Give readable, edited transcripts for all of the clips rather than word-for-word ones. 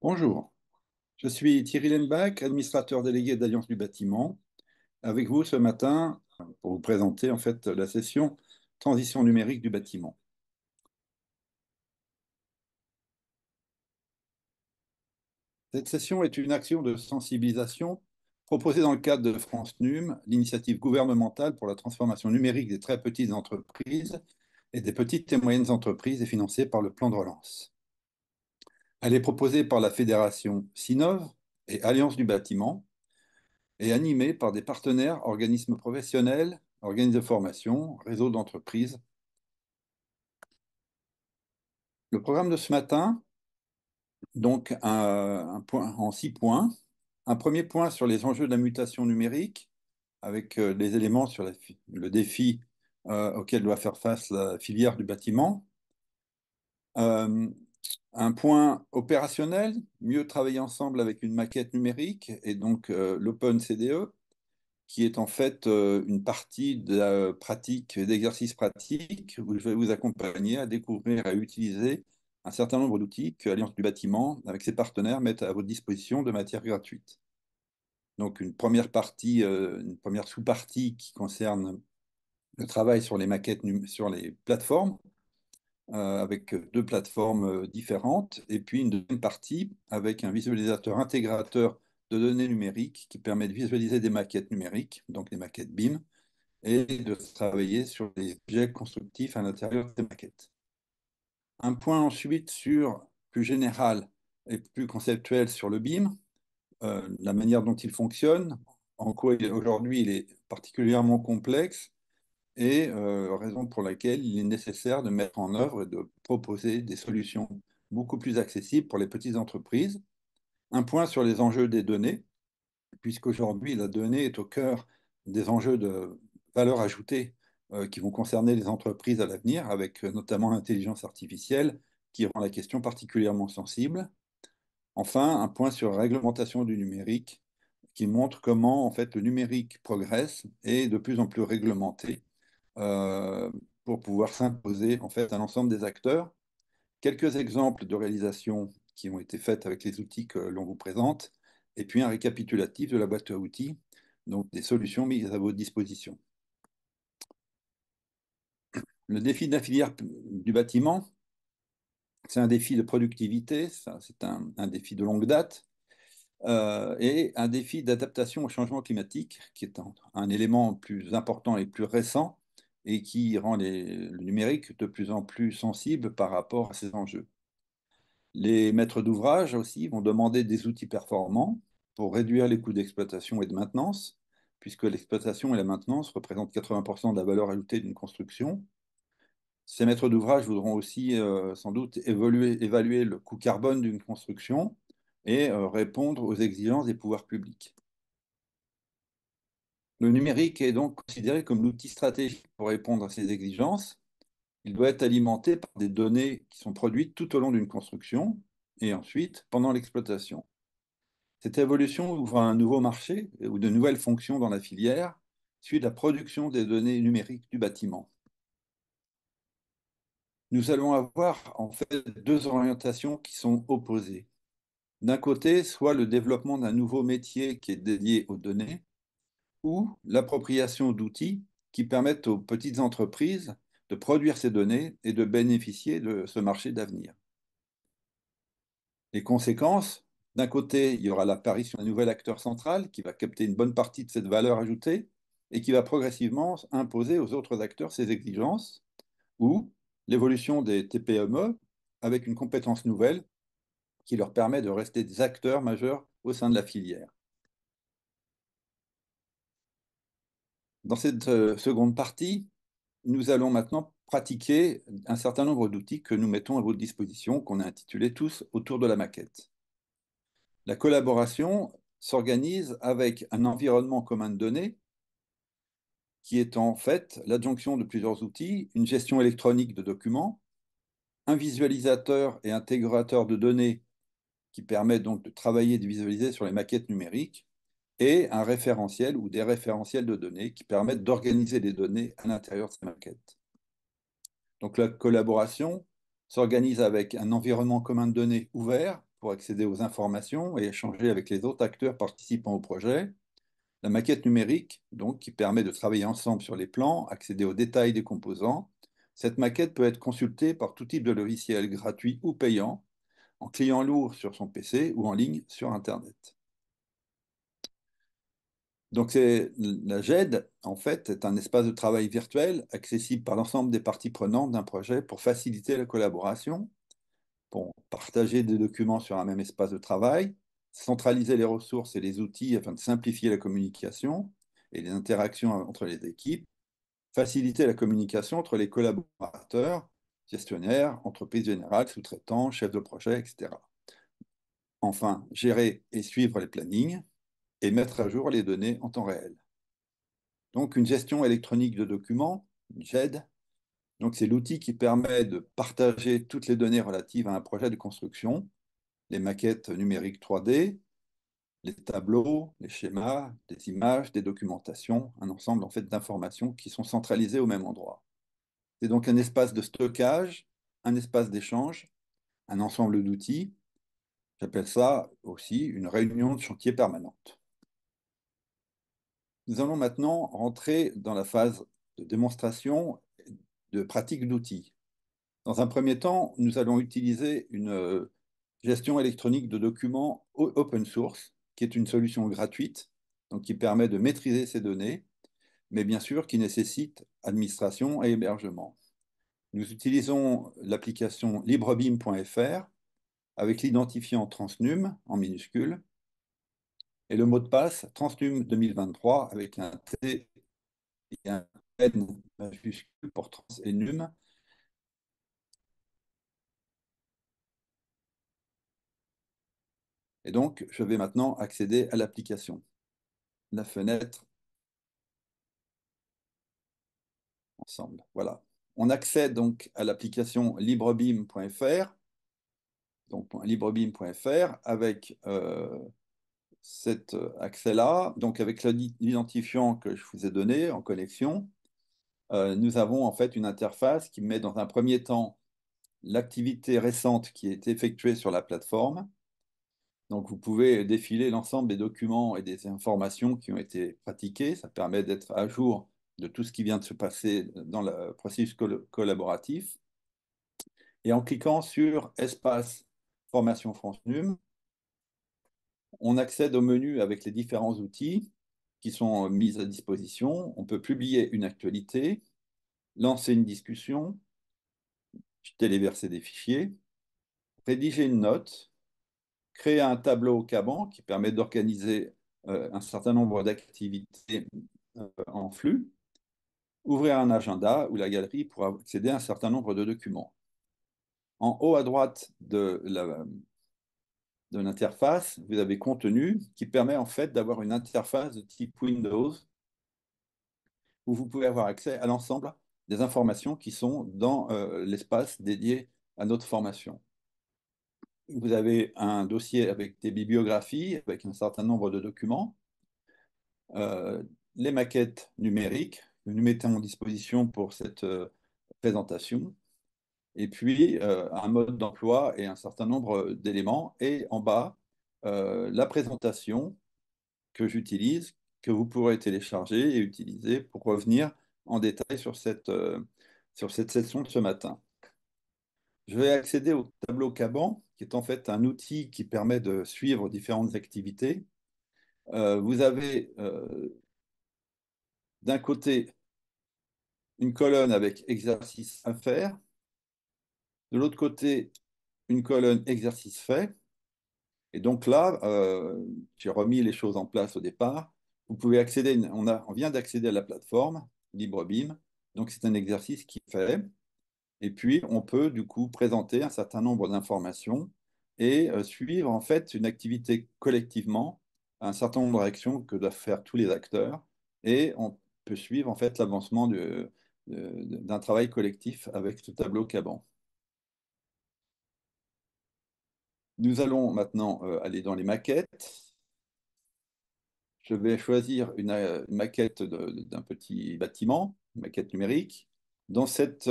Bonjour, je suis Thierry Lenbach, administrateur délégué d'Alliance du bâtiment, avec vous ce matin pour vous présenter en fait la session Transition numérique du bâtiment. Cette session est une action de sensibilisation proposée dans le cadre de France NUM, l'initiative gouvernementale pour la transformation numérique des très petites entreprises et des petites et moyennes entreprises et financée par le plan de relance. Elle est proposée par la fédération Sinov et Alliance du bâtiment et animé par des partenaires, organismes professionnels, organismes de formation, réseaux d'entreprises. Le programme de ce matin, donc un point, en 6 points. Un premier point sur les enjeux de la mutation numérique, avec les éléments sur le défi auquel doit faire face la filière du bâtiment. Euh, un point opérationnel, mieux travailler ensemble avec une maquette numérique et donc l'Open CDE, qui est en fait une partie de la pratique, d'exercices pratiques, où je vais vous accompagner à découvrir et à utiliser un certain nombre d'outils que Alliance du bâtiment, avec ses partenaires, mettent à votre disposition de manière gratuite. Donc une première partie, une première sous-partie qui concerne le travail sur les maquettes, sur les plateformes, avec deux plateformes différentes, et puis une deuxième partie avec un visualisateur intégrateur de données numériques qui permet de visualiser des maquettes numériques, donc les maquettes BIM, et de travailler sur les objets constructifs à l'intérieur des maquettes. Un point ensuite sur plus général et plus conceptuel sur le BIM, la manière dont il fonctionne, en quoi aujourd'hui il est particulièrement complexe et raison pour laquelle il est nécessaire de mettre en œuvre et de proposer des solutions beaucoup plus accessibles pour les petites entreprises. Un point sur les enjeux des données, puisqu'aujourd'hui la donnée est au cœur des enjeux de valeur ajoutée qui vont concerner les entreprises à l'avenir, avec notamment l'intelligence artificielle qui rend la question particulièrement sensible. Enfin, un point sur la réglementation du numérique qui montre comment en fait le numérique progresse et est de plus en plus réglementé euh, pour pouvoir s'imposer en fait à l'ensemble des acteurs. Quelques exemples de réalisations qui ont été faites avec les outils que l'on vous présente, et puis un récapitulatif de la boîte à outils, donc des solutions mises à votre disposition. Le défi de la filière du bâtiment, c'est un défi de productivité, c'est un défi de longue date, et un défi d'adaptation au changement climatique, qui est un élément plus important et plus récent, et qui rend le numérique de plus en plus sensible par rapport à ces enjeux. Les maîtres d'ouvrage aussi vont demander des outils performants pour réduire les coûts d'exploitation et de maintenance, puisque l'exploitation et la maintenance représentent 80% de la valeur ajoutée d'une construction. Ces maîtres d'ouvrage voudront aussi sans doute évaluer le coût carbone d'une construction et répondre aux exigences des pouvoirs publics. Le numérique est donc considéré comme l'outil stratégique pour répondre à ces exigences. Il doit être alimenté par des données qui sont produites tout au long d'une construction et ensuite pendant l'exploitation. Cette évolution ouvre un nouveau marché ou de nouvelles fonctions dans la filière, suite à la production des données numériques du bâtiment. Nous allons avoir en fait deux orientations qui sont opposées. D'un côté, soit le développement d'un nouveau métier qui est dédié aux données, ou l'appropriation d'outils qui permettent aux petites entreprises de produire ces données et de bénéficier de ce marché d'avenir. Les conséquences, d'un côté, il y aura l'apparition d'un nouvel acteur central qui va capter une bonne partie de cette valeur ajoutée et qui va progressivement imposer aux autres acteurs ses exigences, ou l'évolution des TPME avec une compétence nouvelle qui leur permet de rester des acteurs majeurs au sein de la filière. Dans cette seconde partie, nous allons maintenant pratiquer un certain nombre d'outils que nous mettons à votre disposition, qu'on a intitulés tous autour de la maquette. La collaboration s'organise avec un environnement commun de données qui est en fait l'adjonction de plusieurs outils, une gestion électronique de documents, un visualisateur et intégrateur de données qui permet donc de travailler et de visualiser sur les maquettes numériques, et un référentiel ou des référentiels de données qui permettent d'organiser les données à l'intérieur de ces maquettes. Donc la collaboration s'organise avec un environnement commun de données ouvert pour accéder aux informations et échanger avec les autres acteurs participant au projet. La maquette numérique, donc, qui permet de travailler ensemble sur les plans, accéder aux détails des composants. Cette maquette peut être consultée par tout type de logiciel gratuit ou payant, en client lourd sur son PC ou en ligne sur Internet. Donc, la GED, en fait, est un espace de travail virtuel accessible par l'ensemble des parties prenantes d'un projet pour faciliter la collaboration, pour partager des documents sur un même espace de travail, centraliser les ressources et les outils afin de simplifier la communication et les interactions entre les équipes, faciliter la communication entre les collaborateurs, gestionnaires, entreprises générales, sous-traitants, chefs de projet, etc. Enfin, gérer et suivre les plannings et mettre à jour les données en temps réel. Donc, une gestion électronique de documents, une GED, donc c'est l'outil qui permet de partager toutes les données relatives à un projet de construction, les maquettes numériques 3D, les tableaux, les schémas, des images, des documentations, un ensemble en fait d'informations qui sont centralisées au même endroit. C'est donc un espace de stockage, un espace d'échange, un ensemble d'outils. J'appelle ça aussi une réunion de chantier permanente. Nous allons maintenant rentrer dans la phase de démonstration de pratique d'outils. Dans un premier temps, nous allons utiliser une gestion électronique de documents open source, qui est une solution gratuite, donc qui permet de maîtriser ces données, mais bien sûr qui nécessite administration et hébergement. Nous utilisons l'application librebeam.fr avec l'identifiant Transnum en minuscule et le mot de passe Transnum 2023 avec un T et un N majuscule pour trans et num. Et donc, je vais maintenant accéder à l'application. La fenêtre ensemble. Voilà. On accède donc à l'application librebeam.fr, donc librebeam.fr avec cet accès-là, donc avec l'identifiant que je vous ai donné en connexion. Nous avons en fait une interface qui met dans un premier temps l'activité récente qui est effectuée sur la plateforme. Donc vous pouvez défiler l'ensemble des documents et des informations qui ont été pratiquées. Ça permet d'être à jour de tout ce qui vient de se passer dans le processus collaboratif. Et en cliquant sur Espace Formation France NUM, on accède au menu avec les différents outils qui sont mis à disposition. On peut publier une actualité, lancer une discussion, téléverser des fichiers, rédiger une note, créer un tableau Kanban qui permet d'organiser un certain nombre d'activités en flux, ouvrir un agenda ou la galerie pour accéder à un certain nombre de documents. En haut à droite de l'interface, vous avez Contenu qui permet en fait d'avoir une interface de type Windows où vous pouvez avoir accès à l'ensemble des informations qui sont dans l'espace dédié à notre formation. Vous avez un dossier avec des bibliographies, avec un certain nombre de documents, euh, les maquettes numériques que nous mettons en disposition pour cette présentation, et puis un mode d'emploi et un certain nombre d'éléments. Et en bas, la présentation que j'utilise, que vous pourrez télécharger et utiliser pour revenir en détail sur cette session de ce matin. Je vais accéder au tableau Kanban, qui est en fait un outil qui permet de suivre différentes activités. Vous avez d'un côté une colonne avec exercice à faire, de l'autre côté une colonne exercice fait. Et donc là, j'ai remis les choses en place au départ. Vous pouvez accéder, on vient d'accéder à la plateforme LibreBeam, donc c'est un exercice qui fait. Et puis, on peut du coup présenter un certain nombre d'informations et suivre en fait une activité collectivement, un certain nombre d'actions que doivent faire tous les acteurs. Et on peut suivre en fait l'avancement d'un travail collectif avec ce tableau Kanban. Nous allons maintenant aller dans les maquettes. Je vais choisir une maquette d'un petit bâtiment, une maquette numérique. Dans cette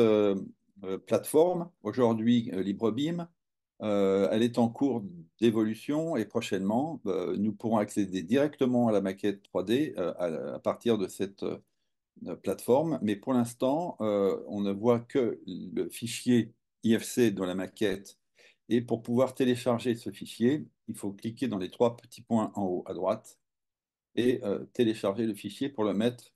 plateforme, aujourd'hui LibreBeam, Elle est en cours d'évolution et prochainement, nous pourrons accéder directement à la maquette 3D à partir de cette plateforme. Mais pour l'instant, on ne voit que le fichier IFC dans la maquette. Et pour pouvoir télécharger ce fichier, il faut cliquer dans les trois petits points en haut à droite et télécharger le fichier pour le mettre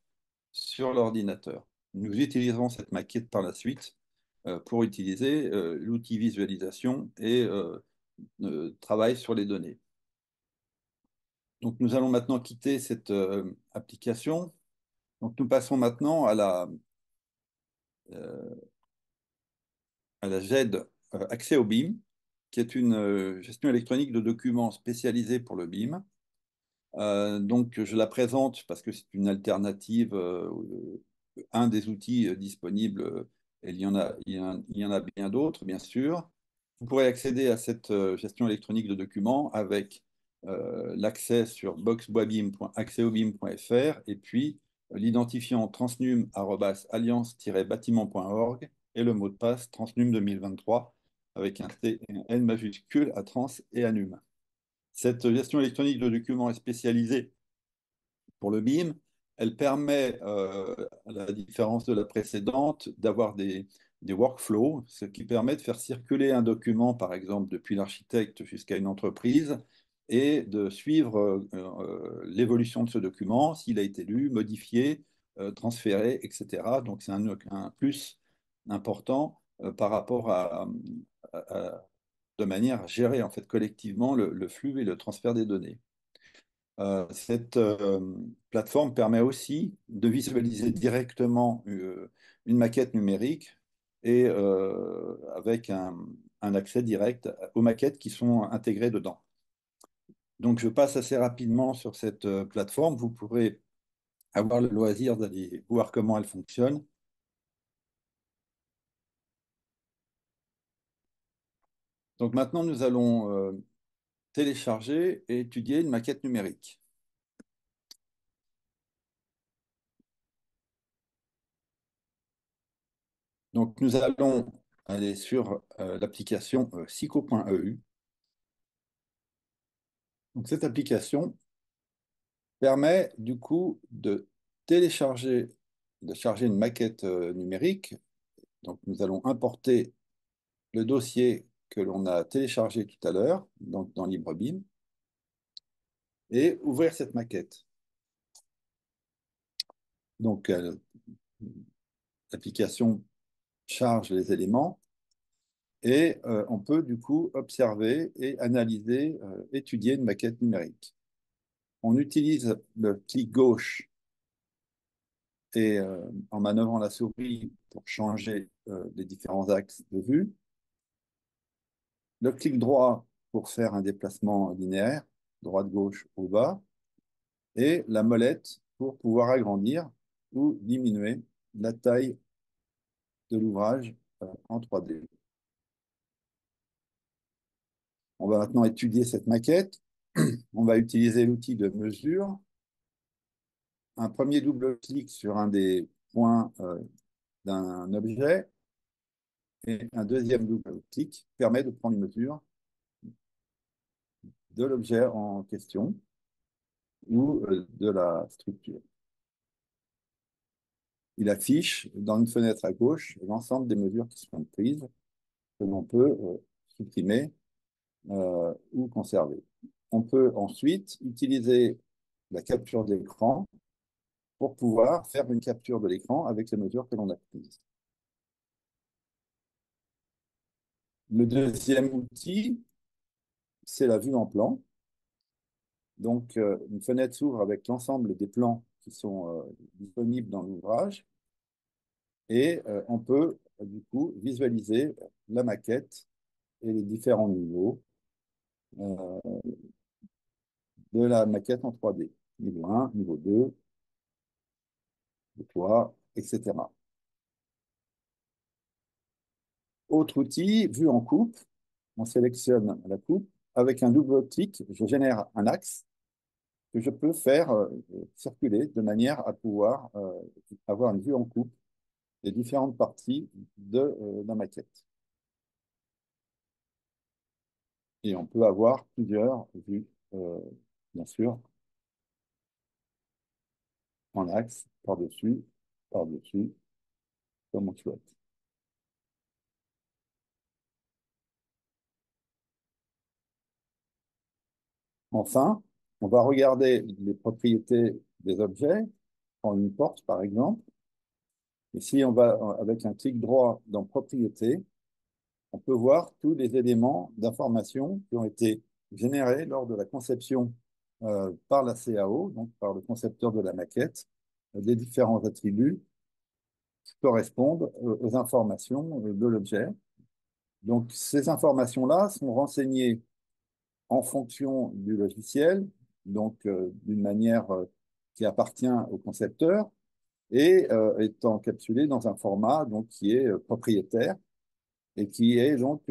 sur l'ordinateur. Nous utiliserons cette maquette par la suite pour utiliser l'outil visualisation et travail sur les données. Donc nous allons maintenant quitter cette application. Donc nous passons maintenant euh, à la GED Accès au BIM, qui est une gestion électronique de documents spécialisée pour le BIM. Donc, je la présente parce que c'est une alternative, un des outils disponibles, et il y en a bien d'autres, bien sûr. Vous pourrez accéder à cette gestion électronique de documents avec l'accès sur boxboisbim.accèaubim.fr et puis l'identifiant transnum@alliance-bâtiment.org et le mot de passe transnum 2023 avec un T et un N majuscule à trans et à num. Cette gestion électronique de documents est spécialisée pour le BIM. Elle permet, à la différence de la précédente, d'avoir des workflows, ce qui permet de faire circuler un document, par exemple, depuis l'architecte jusqu'à une entreprise, et de suivre l'évolution de ce document, s'il a été lu, modifié, transféré, etc. Donc c'est un plus important par rapport de manière à gérer en fait collectivement le flux et le transfert des données. Cette plateforme permet aussi de visualiser directement une maquette numérique et avec un accès direct aux maquettes qui sont intégrées dedans. Donc, je passe assez rapidement sur cette plateforme. Vous pourrez avoir le loisir d'aller voir comment elle fonctionne. Donc, maintenant, nous allons télécharger et étudier une maquette numérique. Donc, nous allons aller sur l'application psycho.eu. Donc, cette application permet du coup de télécharger, de charger une maquette numérique. Donc, nous allons importer le dossier que l'on a téléchargé tout à l'heure, donc dans LibreBIM, et ouvrir cette maquette. Donc, l'application charge les éléments et on peut du coup observer et analyser, étudier une maquette numérique. On utilise le clic gauche et en manœuvrant la souris pour changer les différents axes de vue. Le clic droit pour faire un déplacement linéaire, droite-gauche au bas, et la molette pour pouvoir agrandir ou diminuer la taille de l'ouvrage en 3D. On va maintenant étudier cette maquette. On va utiliser l'outil de mesure. Un premier double-clic sur un des points d'un objet et un deuxième double-clic permet de prendre une mesure de l'objet en question ou de la structure. Il affiche dans une fenêtre à gauche l'ensemble des mesures qui sont prises que l'on peut supprimer ou conserver. On peut ensuite utiliser la capture d'écran pour pouvoir faire une capture de l'écran avec les mesures que l'on a prises. Le deuxième outil, c'est la vue en plan. Donc, une fenêtre s'ouvre avec l'ensemble des plans qui sont disponibles dans l'ouvrage et on peut du coup visualiser la maquette et les différents niveaux euh, de la maquette en 3D. Niveau 1, niveau 2, le toit, etc. Autre outil, vue en coupe. On sélectionne la coupe. Avec un double clic, je génère un axe que je peux faire circuler de manière à pouvoir avoir une vue en coupe des différentes parties de la maquette. Et on peut avoir plusieurs vues, bien sûr, en axe, par-dessus, comme on souhaite. Enfin, on va regarder les propriétés des objets, en une porte par exemple. Et si on va avec un clic droit dans Propriétés, on peut voir tous les éléments d'information qui ont été générés lors de la conception par la CAO, donc par le concepteur de la maquette, des différents attributs qui correspondent aux informations de l'objet. Donc ces informations-là sont renseignées en fonction du logiciel, donc d'une manière qui appartient au concepteur et est encapsulée dans un format donc, qui est propriétaire et qui est donc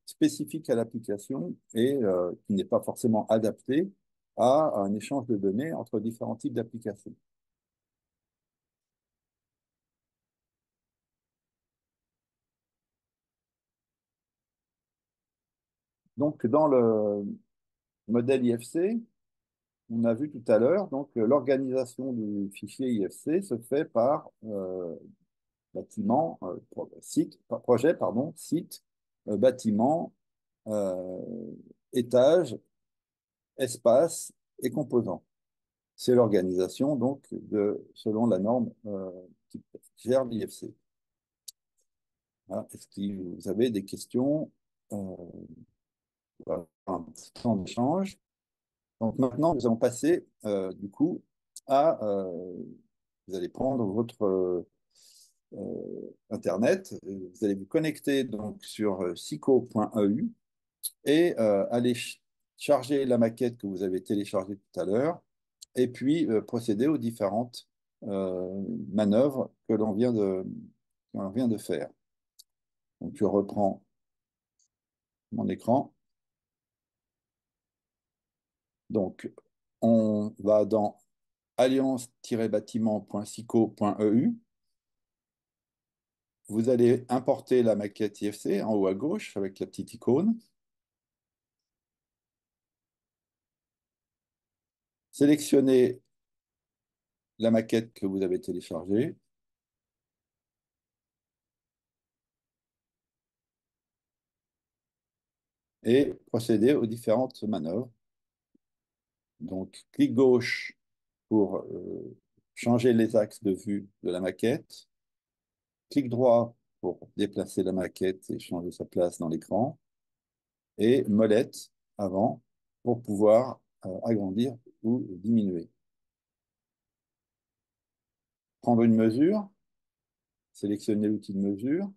spécifique à l'application et qui n'est pas forcément adapté à un échange de données entre différents types d'applications. Donc, dans le modèle IFC, on a vu tout à l'heure, donc l'organisation du fichier IFC se fait par bâtiment, site, projet, pardon, site, bâtiment, euh, étage, espace et composants. C'est l'organisation donc selon la norme qui gère l'IFC. Voilà. Est-ce que vous avez des questions? Voilà, un petit temps d'échange. Donc maintenant, nous allons passer du coup à vous allez prendre votre Internet, vous allez vous connecter donc sur sico.eu et aller charger la maquette que vous avez téléchargée tout à l'heure et puis procéder aux différentes manœuvres que l'on vient de faire. Donc je reprends mon écran. Donc on va dans alliance-bâtiment.sico.eu. Vous allez importer la maquette IFC en haut à gauche avec la petite icône. Sélectionnez la maquette que vous avez téléchargée et procédez aux différentes manœuvres. Donc, clic gauche pour changer les axes de vue de la maquette, clic droit pour déplacer la maquette et changer sa place dans l'écran, et molette avant pour pouvoir agrandir ou diminuer. Prendre une mesure, sélectionner l'outil de mesure,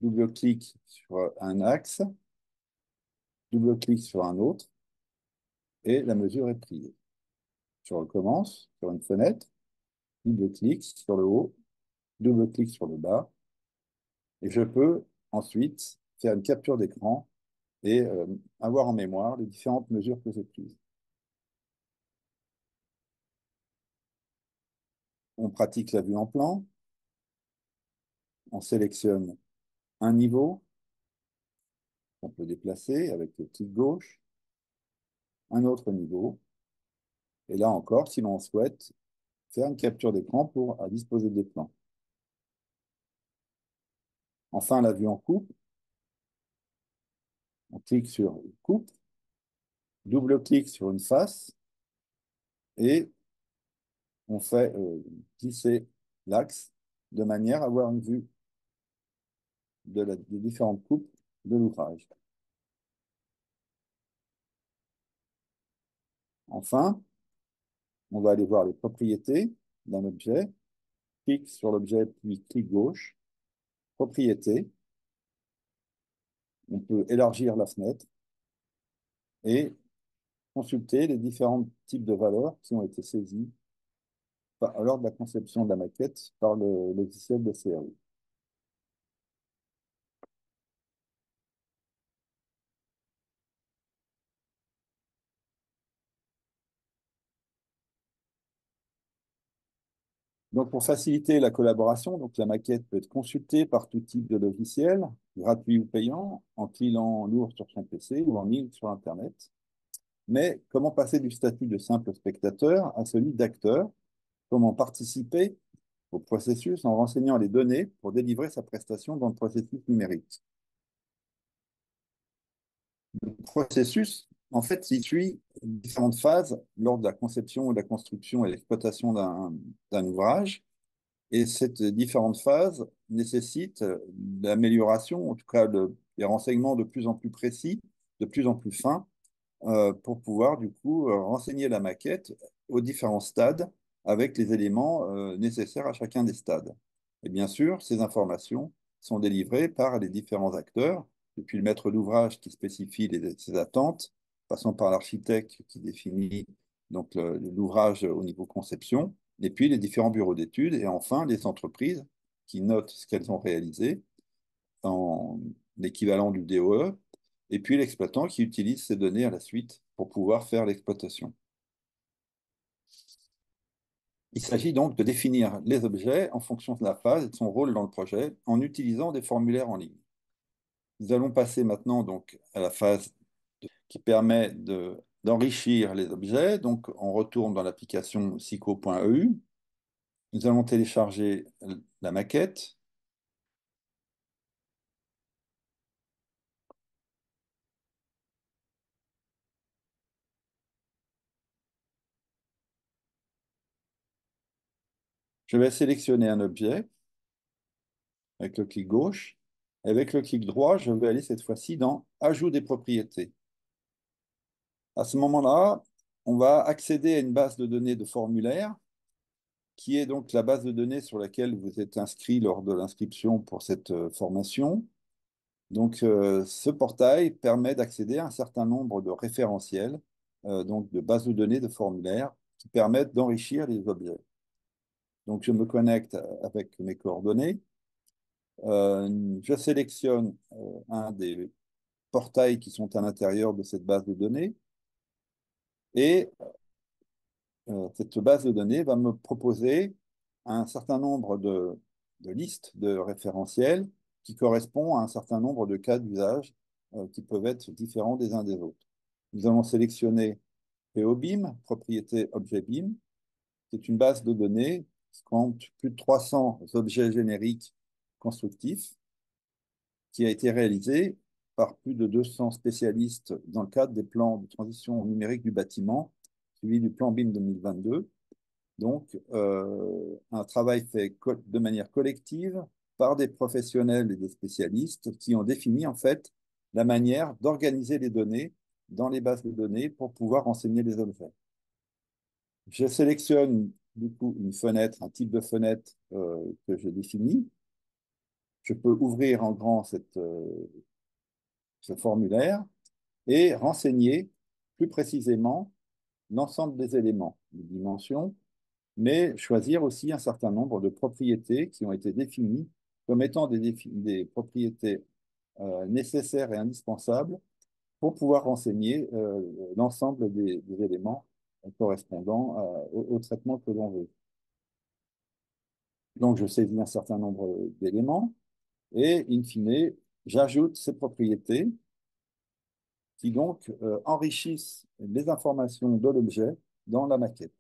double-clic sur un axe, double-clic sur un autre, et la mesure est prise. Je recommence sur une fenêtre, double-clic sur le haut, double-clic sur le bas, et je peux ensuite faire une capture d'écran et avoir en mémoire les différentes mesures que j'ai prises. On pratique la vue en plan, on sélectionne un niveau qu'on peut déplacer avec le clic gauche, un autre niveau, et là encore, si l'on souhaite, faire une capture d'écran pour disposer des plans. Enfin, la vue en coupe, on clique sur coupe, double-clic sur une face et on fait glisser l'axe de manière à avoir une vue des différentes coupes de l'ouvrage. Enfin, on va aller voir les propriétés d'un objet, clic sur l'objet puis clic gauche, propriétés, on peut élargir la fenêtre et consulter les différents types de valeurs qui ont été saisies lors de la conception de la maquette par le logiciel de CAO. Donc, pour faciliter la collaboration, donc la maquette peut être consultée par tout type de logiciel, gratuit ou payant, en cliquant lourd sur son PC ou en ligne sur Internet. Mais comment passer du statut de simple spectateur à celui d'acteur? Comment participer au processus en renseignant les données pour délivrer sa prestation dans le processus numérique? Le processus, en fait, il suit différentes phases lors de la conception, de la construction et l'exploitation d'un ouvrage. Et ces différentes phases nécessitent l'amélioration, en tout cas des renseignements de plus en plus précis, de plus en plus fins, pour pouvoir du coup renseigner la maquette aux différents stades avec les éléments nécessaires à chacun des stades. Et bien sûr, ces informations sont délivrées par les différents acteurs, depuis le maître d'ouvrage qui spécifie ses attentes, passant par l'architecte qui définit donc l'ouvrage au niveau conception, et puis les différents bureaux d'études, et enfin les entreprises qui notent ce qu'elles ont réalisé en l'équivalent du DOE, et puis l'exploitant qui utilise ces données à la suite pour pouvoir faire l'exploitation. Il s'agit donc de définir les objets en fonction de la phase et de son rôle dans le projet en utilisant des formulaires en ligne. Nous allons passer maintenant donc à la phase qui permet d'enrichir les objets. Donc, on retourne dans l'application psycho.eu. Nous allons télécharger la maquette. Je vais sélectionner un objet avec le clic gauche. Avec le clic droit, je vais aller cette fois-ci dans Ajout des propriétés. À ce moment-là, on va accéder à une base de données de formulaire qui est donc la base de données sur laquelle vous êtes inscrit lors de l'inscription pour cette formation. Donc, ce portail permet d'accéder à un certain nombre de référentiels, donc de bases de données de formulaires qui permettent d'enrichir les objets. Donc, je me connecte avec mes coordonnées. Je sélectionne un des portails qui sont à l'intérieur de cette base de données et cette base de données va me proposer un certain nombre de listes de référentiels qui correspondent à un certain nombre de cas d'usage qui peuvent être différents des uns des autres. Nous allons sélectionner POBIM, propriété objet BIM, qui est une base de données qui compte plus de 300 objets génériques constructifs, qui a été réalisée par plus de 200 spécialistes dans le cadre des plans de transition numérique du bâtiment, suivi du plan BIM 2022. Donc, un travail fait de manière collective par des professionnels et des spécialistes qui ont défini en fait la manière d'organiser les données dans les bases de données pour pouvoir renseigner les objets. Je sélectionne du coup une fenêtre, un type de fenêtre que j'ai défini. Je peux ouvrir en grand ce formulaire et renseigner plus précisément l'ensemble des éléments, les dimensions, mais choisir aussi un certain nombre de propriétés qui ont été définies comme étant des propriétés nécessaires et indispensables pour pouvoir renseigner l'ensemble des éléments correspondant au traitement que l'on veut. Donc, je saisis un certain nombre d'éléments et, in fine, j'ajoute ces propriétés qui donc enrichissent les informations de l'objet dans la maquette.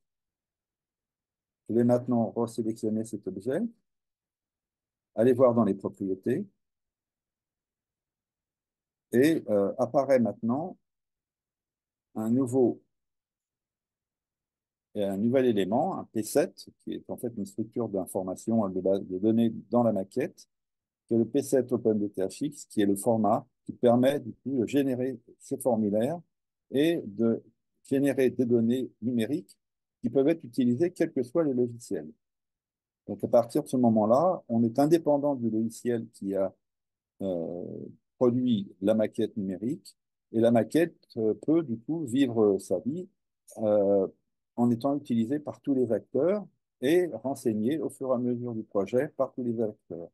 Je vais maintenant resélectionner cet objet, aller voir dans les propriétés, et apparaît maintenant un un nouvel élément, un P7, qui est en fait une structure d'information de base de données dans la maquette, qui est le P7 OpenDTHX, qui est le format qui permet du coup de générer ces formulaires et de générer des données numériques qui peuvent être utilisées quels que soient les logiciels. Donc à partir de ce moment-là, on est indépendant du logiciel qui a euh, produit la maquette numérique et la maquette peut du coup vivre sa vie euh, en étant utilisée par tous les acteurs et renseignée au fur et à mesure du projet par tous les acteurs.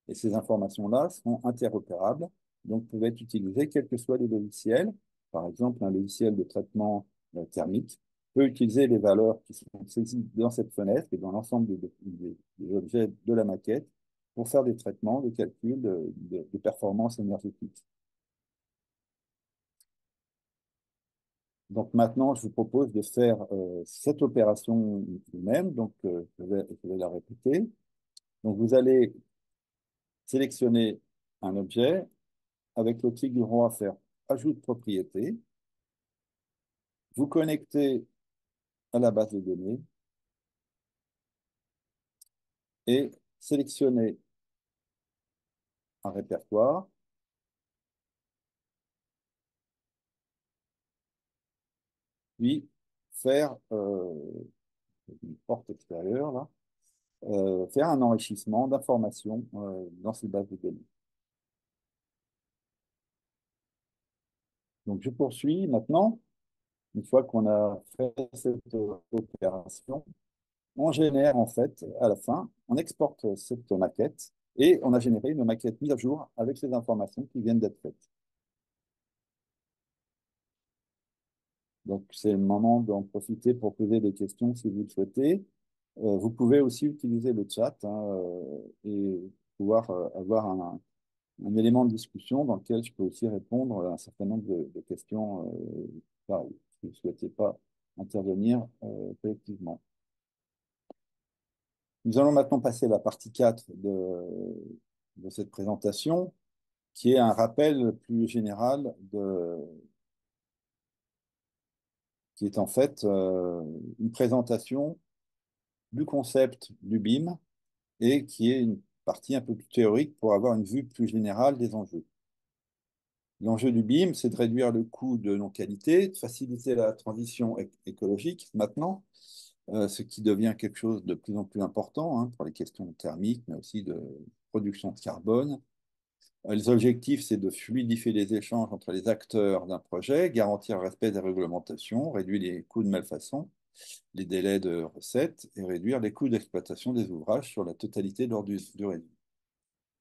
Et ces informations-là sont interopérables, donc peuvent être utilisées quels que soient les logiciels, par exemple un logiciel de traitement thermique peut utiliser les valeurs qui sont saisies dans cette fenêtre et dans l'ensemble des objets de la maquette pour faire des traitements, des calculs de performance énergétique. Donc maintenant, je vous propose de faire cette opération vous-même. Donc, je vais la répéter. Donc, vous allez sélectionner un objet avec le clic du rond à faire Ajout de propriété. Vous connectez à la base de données et sélectionnez un répertoire, puis faire une porte extérieure, là, faire un enrichissement d'informations dans ces bases de données. Donc, je poursuis maintenant. Une fois qu'on a fait cette opération, on génère en fait, à la fin, on exporte cette maquette et on a généré une maquette mise à jour avec les informations qui viennent d'être faites. Donc, c'est le moment d'en profiter pour poser des questions si vous le souhaitez. Vous pouvez aussi utiliser le chat et pouvoir avoir un élément de discussion dans lequel je peux aussi répondre à un certain nombre de questions pareilles, si vous ne souhaitez pas intervenir collectivement. Nous allons maintenant passer à la partie 4 de cette présentation, qui est un rappel plus général qui est en fait une présentation du concept du BIM et qui est une partie un peu plus théorique pour avoir une vue plus générale des enjeux. L'enjeu du BIM, c'est de réduire le coût de nos qualités, de faciliter la transition écologique maintenant, ce qui devient quelque chose de plus en plus important pour les questions thermiques, mais aussi de production de carbone. Les objectifs, c'est de fluidifier les échanges entre les acteurs d'un projet, garantir le respect des réglementations, réduire les coûts de malfaçon, les délais de recettes et réduire les coûts d'exploitation des ouvrages sur la totalité de leur durée de vie.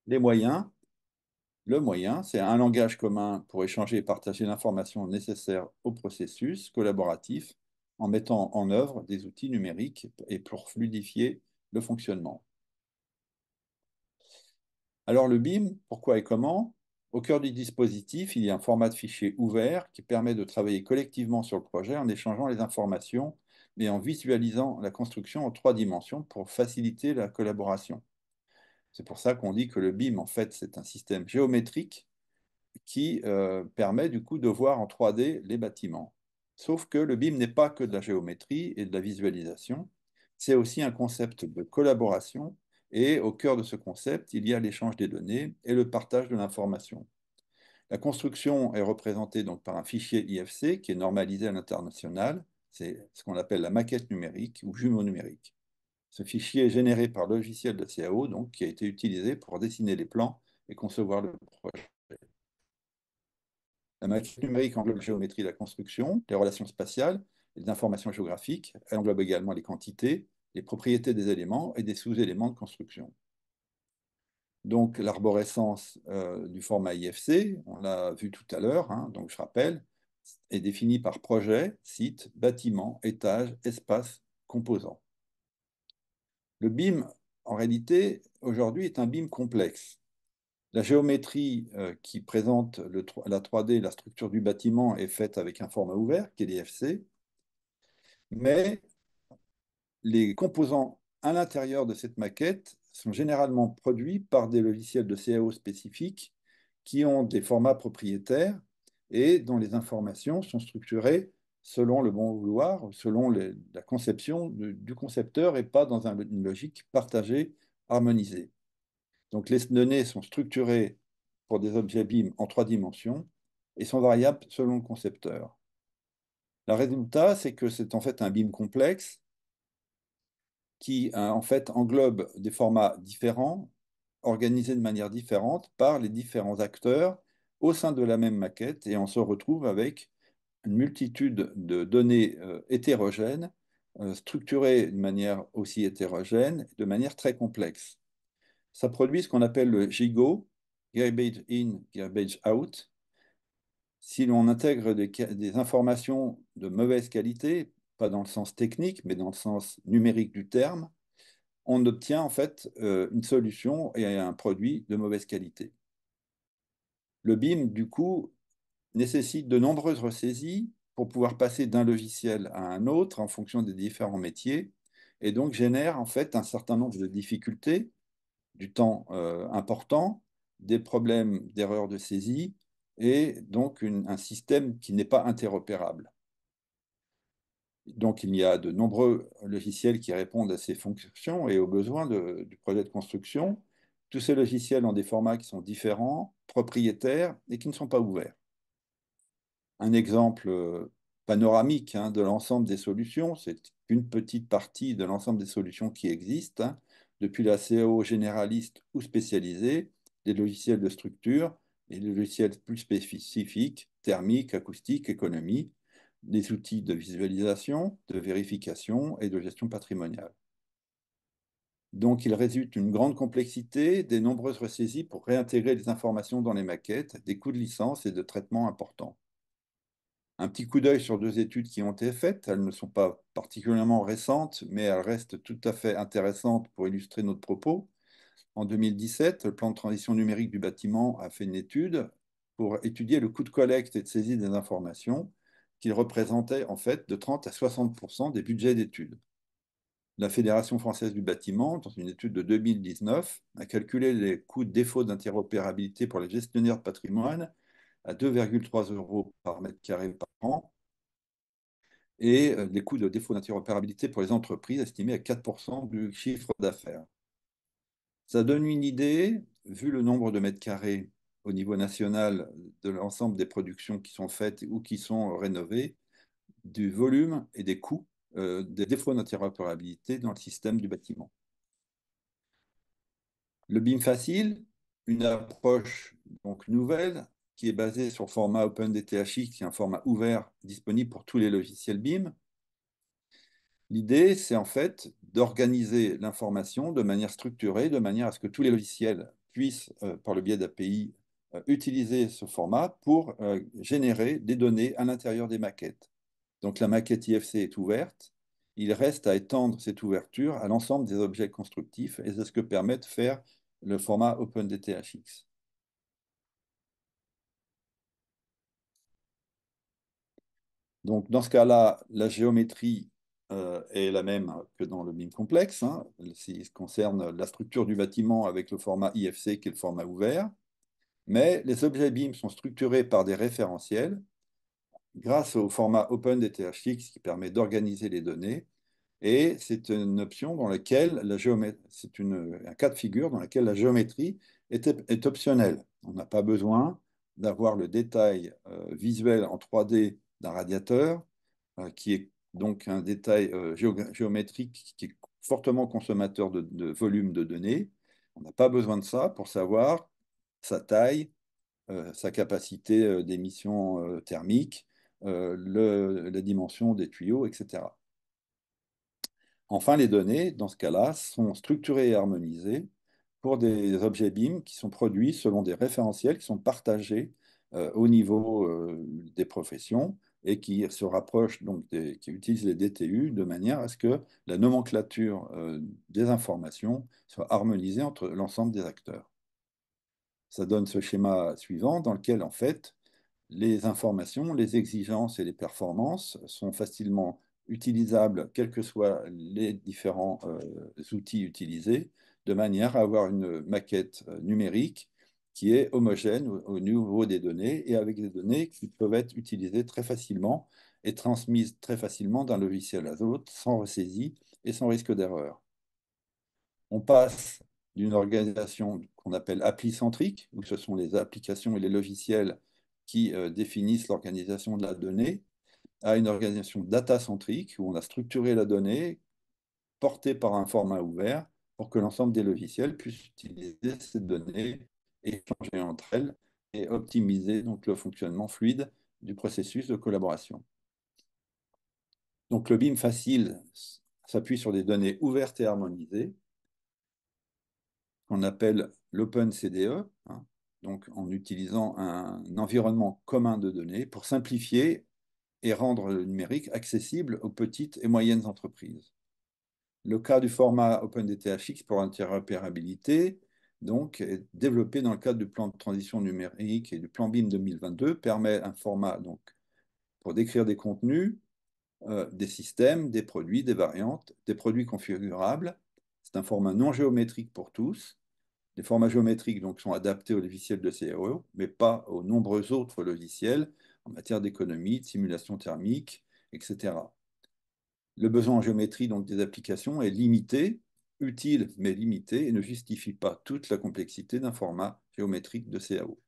Les moyens, le moyen, c'est un langage commun pour échanger et partager l'information nécessaire au processus collaboratif en mettant en œuvre des outils numériques et pour fluidifier le fonctionnement. Alors le BIM, pourquoi et comment? Au cœur du dispositif, il y a un format de fichier ouvert qui permet de travailler collectivement sur le projet en échangeant les informations et en visualisant la construction en 3 dimensions pour faciliter la collaboration. C'est pour ça qu'on dit que le BIM, en fait, c'est un système géométrique qui permet du coup de voir en 3D les bâtiments. Sauf que le BIM n'est pas que de la géométrie et de la visualisation, c'est aussi un concept de collaboration et au cœur de ce concept, il y a l'échange des données et le partage de l'information. La construction est représentée donc par un fichier IFC qui est normalisé à l'international, c'est ce qu'on appelle la maquette numérique ou jumeau numérique. Ce fichier est généré par le logiciel de CAO, donc, qui a été utilisé pour dessiner les plans et concevoir le projet. La maquette numérique englobe la géométrie de la construction, les relations spatiales, les informations géographiques. Elle englobe également les quantités, les propriétés des éléments et des sous-éléments de construction. Donc, l'arborescence du format IFC, on l'a vu tout à l'heure, donc je rappelle, est définie par projet, site, bâtiment, étage, espace, composant. Le BIM, en réalité, aujourd'hui, est un BIM complexe. La géométrie qui présente la 3D, la structure du bâtiment, est faite avec un format ouvert, qui est l'IFC, mais les composants à l'intérieur de cette maquette sont généralement produits par des logiciels de CAO spécifiques qui ont des formats propriétaires et dont les informations sont structurées selon le bon vouloir, selon la conception du concepteur et pas dans une logique partagée, harmonisée. Donc les données sont structurées pour des objets BIM en 3 dimensions et sont variables selon le concepteur. Le résultat, c'est que c'est en fait un BIM complexe qui en fait englobe des formats différents, organisés de manière différente par les différents acteurs au sein de la même maquette et on se retrouve avec une multitude de données hétérogènes, structurées de manière aussi hétérogène, de manière très complexe. Ça produit ce qu'on appelle le GIGO, Garbage In, Garbage Out. Si l'on intègre des informations de mauvaise qualité, pas dans le sens technique, mais dans le sens numérique du terme, on obtient en fait une solution et un produit de mauvaise qualité. Le BIM, du coup, nécessite de nombreuses ressaisies pour pouvoir passer d'un logiciel à un autre en fonction des différents métiers, et donc génère en fait un certain nombre de difficultés, du temps important, des problèmes d'erreur de saisie, et donc un système qui n'est pas interopérable. Donc, il y a de nombreux logiciels qui répondent à ces fonctions et aux besoins du projet de construction. Tous ces logiciels ont des formats qui sont différents, propriétaires et qui ne sont pas ouverts. Un exemple panoramique de l'ensemble des solutions, c'est une petite partie de l'ensemble des solutions qui existent, depuis la CAO généraliste ou spécialisée, des logiciels de structure et des logiciels plus spécifiques, thermique, acoustique, économie, des outils de visualisation, de vérification et de gestion patrimoniale. Donc, il résulte une grande complexité, des nombreuses ressaisies pour réintégrer les informations dans les maquettes, des coûts de licence et de traitement importants. Un petit coup d'œil sur deux études qui ont été faites. Elles ne sont pas particulièrement récentes, mais elles restent tout à fait intéressantes pour illustrer notre propos. En 2017, le plan de transition numérique du bâtiment a fait une étude pour étudier le coût de collecte et de saisie des informations, qui représentait en fait de 30 à 60% des budgets d'études. La Fédération française du bâtiment, dans une étude de 2019, a calculé les coûts de défaut d'interopérabilité pour les gestionnaires de patrimoine à 2,3 euros par mètre carré par an et les coûts de défaut d'interopérabilité pour les entreprises estimés à 4% du chiffre d'affaires. Ça donne une idée, vu le nombre de mètres carrés au niveau national de l'ensemble des productions qui sont faites ou qui sont rénovées, du volume et des coûts des défauts d'interopérabilité dans le système du bâtiment. Le BIM facile, une approche donc nouvelle qui est basée sur le format OpenDTHX, qui est un format ouvert disponible pour tous les logiciels BIM. L'idée, c'est en fait d'organiser l'information de manière structurée, de manière à ce que tous les logiciels puissent, par le biais d'API, utiliser ce format pour générer des données à l'intérieur des maquettes. Donc la maquette IFC est ouverte. Il reste à étendre cette ouverture à l'ensemble des objets constructifs et c'est ce que permet de faire le format OpenDTHX. Donc, dans ce cas-là, la géométrie est la même que dans le BIM complexe. Ce concerne la structure du bâtiment avec le format IFC qui est le format ouvert. Mais les objets BIM sont structurés par des référentiels grâce au format OpenDTHX qui permet d'organiser les données. Et c'est une option dans laquelle c'est un cas de figure dans lequel la géométrie est optionnelle. On n'a pas besoin d'avoir le détail visuel en 3D d'un radiateur, qui est donc un détail géométrique qui est fortement consommateur de volume de données. On n'a pas besoin de ça pour savoir sa taille, sa capacité d'émission thermique, la dimension des tuyaux, etc. Enfin, les données, dans ce cas-là, sont structurées et harmonisées pour des objets BIM qui sont produits selon des référentiels qui sont partagés au niveau des professions et qui se rapprochent donc qui utilisent les DTU de manière à ce que la nomenclature des informations soit harmonisée entre l'ensemble des acteurs. Ça donne ce schéma suivant dans lequel, en fait, les informations, les exigences et les performances sont facilement utilisables, quels que soient les différents outils utilisés, de manière à avoir une maquette numérique qui est homogène au niveau des données et avec des données qui peuvent être utilisées très facilement et transmises très facilement d'un logiciel à l'autre sans ressaisie et sans risque d'erreur. On passe d'une organisation qu'on appelle appli-centrique, où ce sont les applications et les logiciels qui définissent l'organisation de la donnée, à une organisation data-centrique, où on a structuré la donnée, portée par un format ouvert, pour que l'ensemble des logiciels puissent utiliser ces données, échanger entre elles et optimiser donc, le fonctionnement fluide du processus de collaboration. Donc le BIM facile s'appuie sur des données ouvertes et harmonisées, qu'on appelle l'OpenCDE, donc en utilisant un environnement commun de données pour simplifier et rendre le numérique accessible aux petites et moyennes entreprises. Le cas du format OpenDTHX pour l'interopérabilité, donc, est développé dans le cadre du plan de transition numérique et du plan BIM 2022, permet un format donc, pour décrire des contenus, des systèmes, des produits, des variantes, des produits configurables. C'est un format non géométrique pour tous. Les formats géométriques donc, sont adaptés aux logiciels de CAO, mais pas aux nombreux autres logiciels en matière d'économie, de simulation thermique, etc. Le besoin en géométrie donc, des applications est limité, utile mais limité, et ne justifie pas toute la complexité d'un format géométrique de CAO.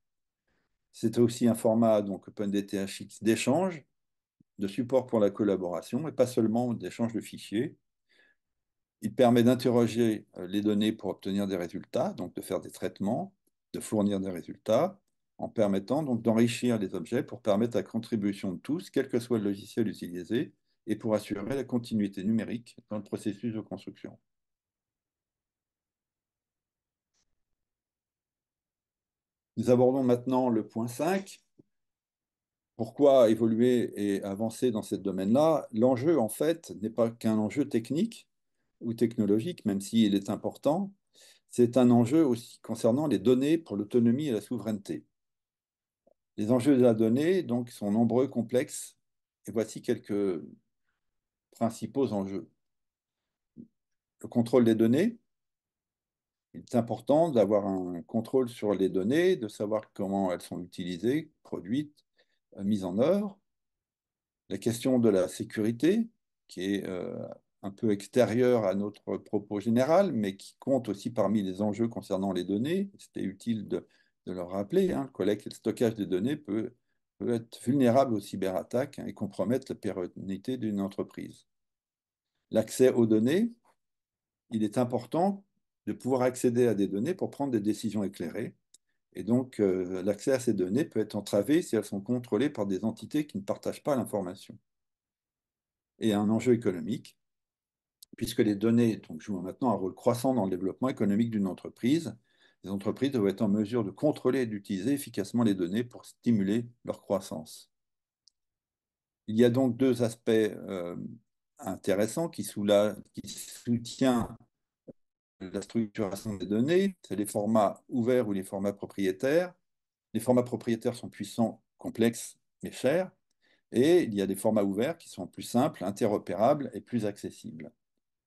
C'est aussi un format donc OpenDTHX d'échange, de support pour la collaboration, et pas seulement d'échange de fichiers. Il permet d'interroger les données pour obtenir des résultats, donc de faire des traitements, de fournir des résultats, en permettant donc d'enrichir les objets pour permettre la contribution de tous, quel que soit le logiciel utilisé, et pour assurer la continuité numérique dans le processus de construction. Nous abordons maintenant le point 5. Pourquoi évoluer et avancer dans ce domaine-là? L'enjeu, en fait, n'est pas qu'un enjeu technique ou technologique, même s'il est important. C'est un enjeu aussi concernant les données pour l'autonomie et la souveraineté. Les enjeux de la donnée, donc, sont nombreux, complexes, et voici quelques principaux enjeux. Le contrôle des données. Il est important d'avoir un contrôle sur les données, de savoir comment elles sont utilisées, produites, mises en œuvre. La question de la sécurité, qui est un peu extérieure à notre propos général, mais qui compte aussi parmi les enjeux concernant les données. C'était utile de le rappeler, hein, le collecte et le stockage des données peut être vulnérable aux cyberattaques, hein, et compromettre la pérennité d'une entreprise. L'accès aux données, il est important de pouvoir accéder à des données pour prendre des décisions éclairées. Et donc, l'accès à ces données peut être entravé si elles sont contrôlées par des entités qui ne partagent pas l'information. Et un enjeu économique, puisque les données donc, jouent maintenant un rôle croissant dans le développement économique d'une entreprise. Les entreprises doivent être en mesure de contrôler et d'utiliser efficacement les données pour stimuler leur croissance. Il y a donc deux aspects intéressants qui soutiennent la structuration des données. C'est les formats ouverts ou les formats propriétaires. Les formats propriétaires sont puissants, complexes, mais chers. Et il y a des formats ouverts qui sont plus simples, interopérables et plus accessibles.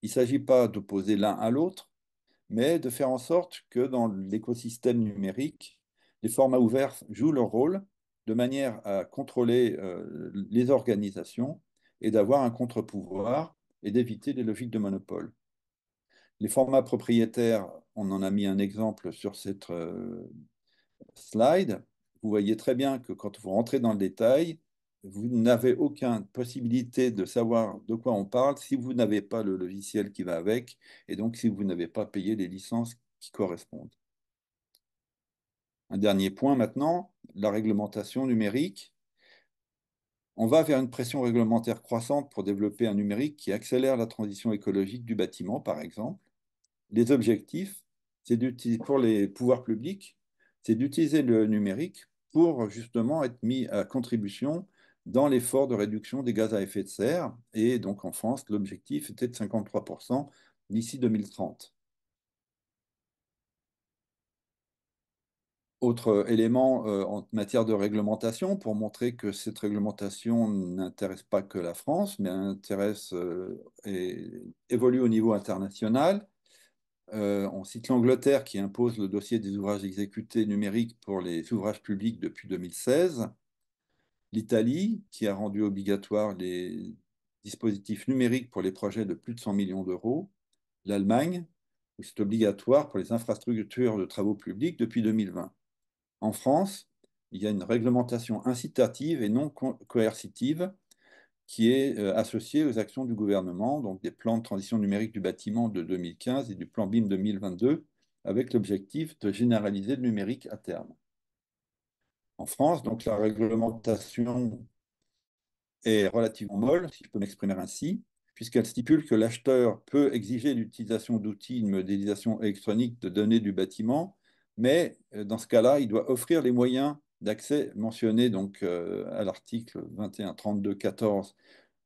Il ne s'agit pas d'opposer l'un à l'autre, mais de faire en sorte que dans l'écosystème numérique, les formats ouverts jouent leur rôle de manière à contrôler les organisations et d'avoir un contre-pouvoir et d'éviter les logiques de monopole. Les formats propriétaires, on en a mis un exemple sur cette slide. Vous voyez très bien que quand vous rentrez dans le détail, vous n'avez aucune possibilité de savoir de quoi on parle si vous n'avez pas le logiciel qui va avec et donc si vous n'avez pas payé les licences qui correspondent. Un dernier point maintenant, la réglementation numérique. On va vers une pression réglementaire croissante pour développer un numérique qui accélère la transition écologique du bâtiment, par exemple. Les objectifs, c'est d'utiliser pour les pouvoirs publics, c'est d'utiliser le numérique pour justement être mis à contribution dans l'effort de réduction des gaz à effet de serre. Et donc en France, l'objectif était de 53% d'ici 2030. Autre élément en matière de réglementation, pour montrer que cette réglementation n'intéresse pas que la France, mais intéresse et évolue au niveau international. On cite l'Angleterre qui impose le dossier des ouvrages exécutés numériques pour les ouvrages publics depuis 2016. L'Italie qui a rendu obligatoire les dispositifs numériques pour les projets de plus de 100 millions d'euros. L'Allemagne, où c'est obligatoire pour les infrastructures de travaux publics depuis 2020. En France, il y a une réglementation incitative et non coercitive qui est associée aux actions du gouvernement, donc des plans de transition numérique du bâtiment de 2015 et du plan BIM 2022, avec l'objectif de généraliser le numérique à terme. En France, donc la réglementation est relativement molle, si je peux m'exprimer ainsi, puisqu'elle stipule que l'acheteur peut exiger l'utilisation d'outils de modélisation électronique de données du bâtiment, mais dans ce cas-là, il doit offrir les moyens d'accès mentionnés donc, à l'article 2132-14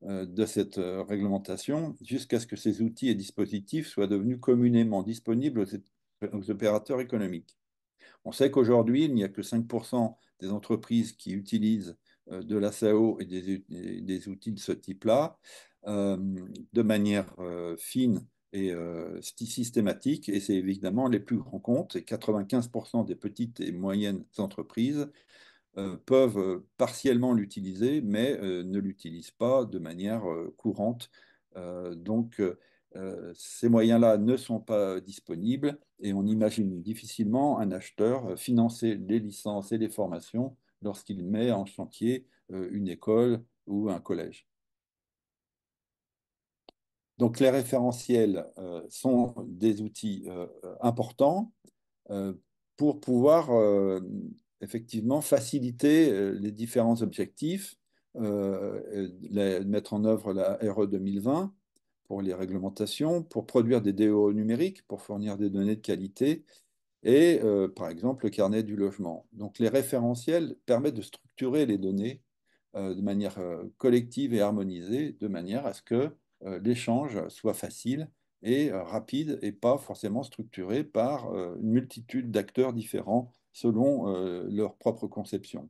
de cette réglementation jusqu'à ce que ces outils et dispositifs soient devenus communément disponibles aux opérateurs économiques. On sait qu'aujourd'hui, il n'y a que 5% des entreprises qui utilisent de la SAO et des outils de ce type-là euh, de manière fine et systématique, et c'est évidemment les plus grands comptes, et 95% des petites et moyennes entreprises peuvent partiellement l'utiliser, mais ne l'utilisent pas de manière courante. Ces moyens-là ne sont pas disponibles et on imagine difficilement un acheteur financer les licences et les formations lorsqu'il met en chantier une école ou un collège. Donc les référentiels sont des outils importants euh, pour pouvoir effectivement faciliter les différents objectifs, mettre en œuvre la RE 2020 pour les réglementations, pour produire des DO numériques, pour fournir des données de qualité, et par exemple le carnet du logement. Donc les référentiels permettent de structurer les données de manière collective et harmonisée, de manière à ce que l'échange soit facile et rapide et pas forcément structuré par une multitude d'acteurs différents selon leur propre conception.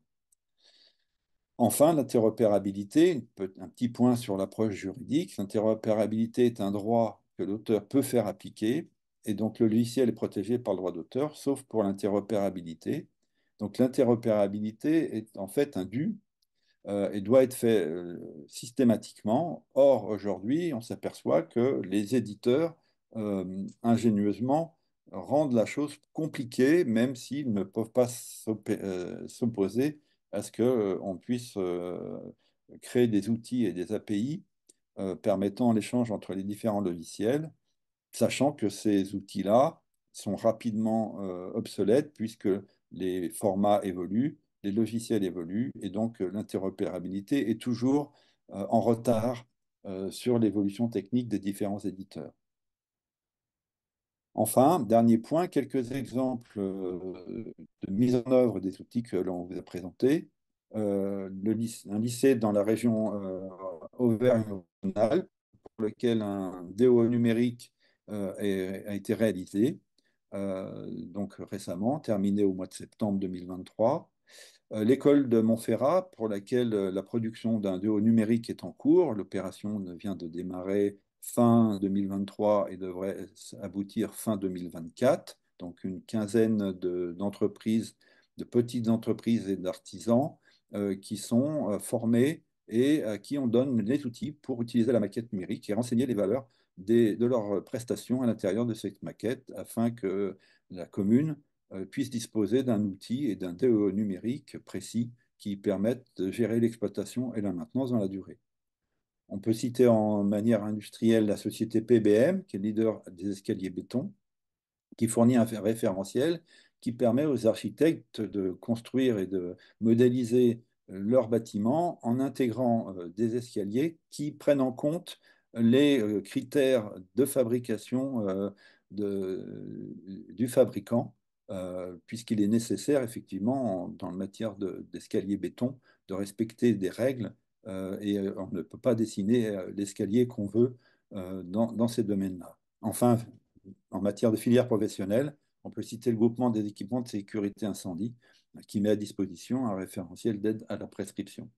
Enfin, l'interopérabilité, un petit point sur l'approche juridique. L'interopérabilité est un droit que l'auteur peut faire appliquer, et donc le logiciel est protégé par le droit d'auteur, sauf pour l'interopérabilité. Donc l'interopérabilité est en fait un dû et doit être fait systématiquement. Or, aujourd'hui, on s'aperçoit que les éditeurs, ingénieusement, rendent la chose compliquée, même s'ils ne peuvent pas s'opposer à ce qu'on puisse créer des outils et des API permettant l'échange entre les différents logiciels, sachant que ces outils-là sont rapidement obsolètes puisque les formats évoluent, les logiciels évoluent, et donc l'interopérabilité est toujours en retard sur l'évolution technique des différents éditeurs. Enfin, dernier point, quelques exemples de mise en œuvre des outils que l'on vous a présentés. Un lycée dans la région Auvergne-Rhône-Alpes, pour lequel un DO numérique a été réalisé, donc récemment, terminé au mois de septembre 2023. L'école de Montferrat, pour laquelle la production d'un DO numérique est en cours. L'opération vient de démarrer fin 2023 et devrait aboutir fin 2024. Donc une quinzaine d'entreprises, de petites entreprises et d'artisans qui sont formés et à qui on donne les outils pour utiliser la maquette numérique et renseigner les valeurs de leurs prestations à l'intérieur de cette maquette afin que la commune puisse disposer d'un outil et d'un DE numérique précis qui permettent de gérer l'exploitation et la maintenance dans la durée. On peut citer en manière industrielle la société PBM, qui est leader des escaliers béton, qui fournit un référentiel qui permet aux architectes de construire et de modéliser leurs bâtiments en intégrant des escaliers qui prennent en compte les critères de fabrication du fabricant, puisqu'il est nécessaire, effectivement, dans la matière d'escalier béton, de respecter des règles et on ne peut pas dessiner l'escalier qu'on veut dans ces domaines-là. Enfin, en matière de filière professionnelle, on peut citer le groupement des équipements de sécurité incendie qui met à disposition un référentiel d'aide à la prescription.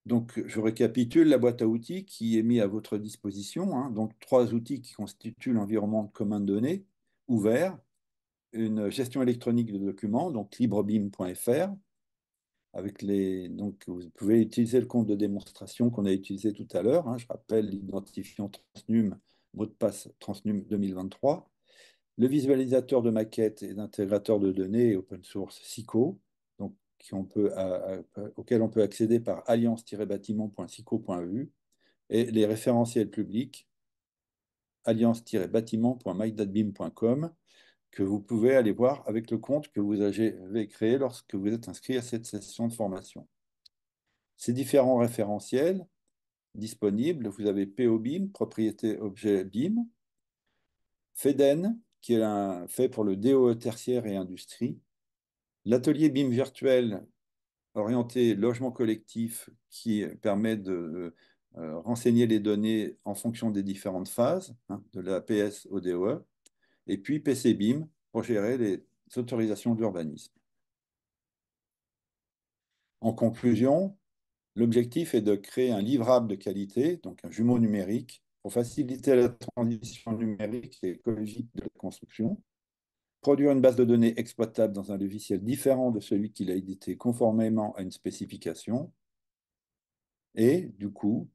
Donc, je récapitule la boîte à outils qui est mise à votre disposition, hein. Donc, trois outils qui constituent l'environnement commun de données ouvert, une gestion électronique de documents, donc librebeam.fr, donc, vous pouvez utiliser le compte de démonstration qu'on a utilisé tout à l'heure, hein. Je rappelle l'identifiant Transnum, mot de passe Transnum 2023. Le visualisateur de maquettes et d'intégrateur de données open source SICO, donc, auquel on peut accéder par alliance-bâtiment.sico.eu, et les référentiels publics alliance-bâtiment.mydatbeam.com, que vous pouvez aller voir avec le compte que vous avez créé lorsque vous êtes inscrit à cette session de formation. Ces différents référentiels disponibles, vous avez POBIM, propriété objet BIM, FEDEN, qui est fait pour le DOE tertiaire et industrie, L'atelier BIM virtuel orienté logement collectif qui permet de renseigner les données en fonction des différentes phases, hein, de l'APS au DOE, et puis PC BIM pour gérer les autorisations d'urbanisme. En conclusion, l'objectif est de créer un livrable de qualité, donc un jumeau numérique, pour faciliter la transition numérique et écologique de la construction, produire une base de données exploitable dans un logiciel différent de celui qu'il a édité conformément à une spécification, et du coup,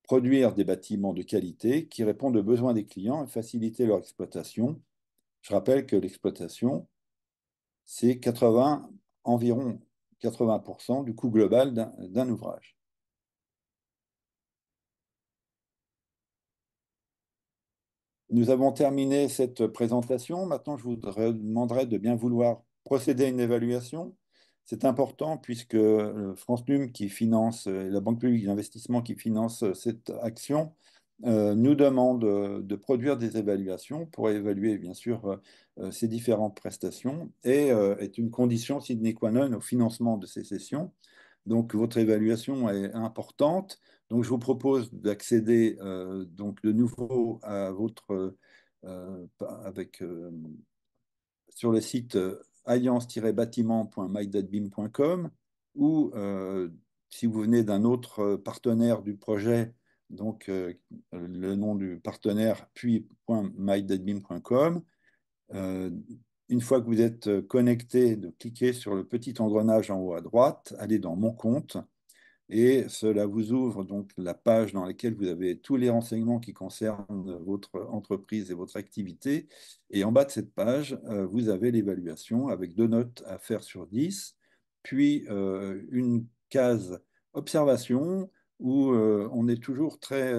produire des bâtiments de qualité qui répondent aux besoins des clients et faciliter leur exploitation. Je rappelle que l'exploitation, c'est 80, environ 80% du coût global d'un ouvrage. Nous avons terminé cette présentation. Maintenant, je vous demanderai de bien vouloir procéder à une évaluation. C'est important puisque France Num, qui finance, la Banque publique d'investissement qui finance cette action, nous demande de produire des évaluations pour évaluer, bien sûr, ces différentes prestations et est une condition sine qua non au financement de ces sessions. Donc, votre évaluation est importante. Donc, je vous propose d'accéder donc de nouveau à votre avec sur le site alliance-bâtiment.mydatbeam.com ou si vous venez d'un autre partenaire du projet, donc le nom du partenaire puis .mydatbeam.com. Euh, une fois que vous êtes connecté, de cliquer sur le petit engrenage en haut à droite, allez dans Mon compte et cela vous ouvre donc la page dans laquelle vous avez tous les renseignements qui concernent votre entreprise et votre activité. Et en bas de cette page, vous avez l'évaluation avec 2 notes à faire sur 10, puis une case observation où on est toujours très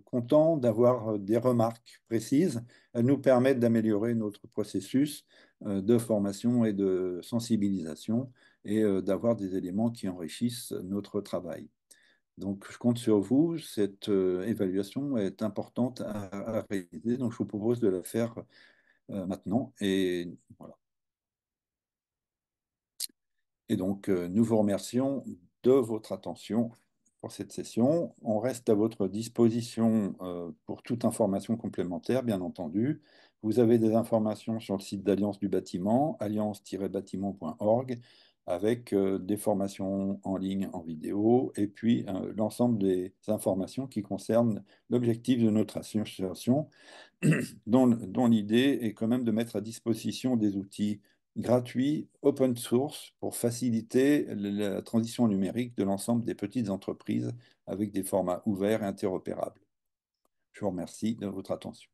content d'avoir des remarques précises. Elles nous permettent d'améliorer notre processus de formation et de sensibilisation et d'avoir des éléments qui enrichissent notre travail. Donc, je compte sur vous. Cette évaluation est importante à réaliser, donc je vous propose de la faire maintenant. Et voilà. Et donc, nous vous remercions de votre attention pour cette session. On reste à votre disposition pour toute information complémentaire, bien entendu. Vous avez des informations sur le site d'Alliance du bâtiment, alliance-bâtiment.org, avec des formations en ligne, en vidéo, et puis l'ensemble des informations qui concernent l'objectif de notre association dont l'idée est quand même de mettre à disposition des outils gratuits, open source, pour faciliter la transition numérique de l'ensemble des petites entreprises avec des formats ouverts et interopérables. Je vous remercie de votre attention.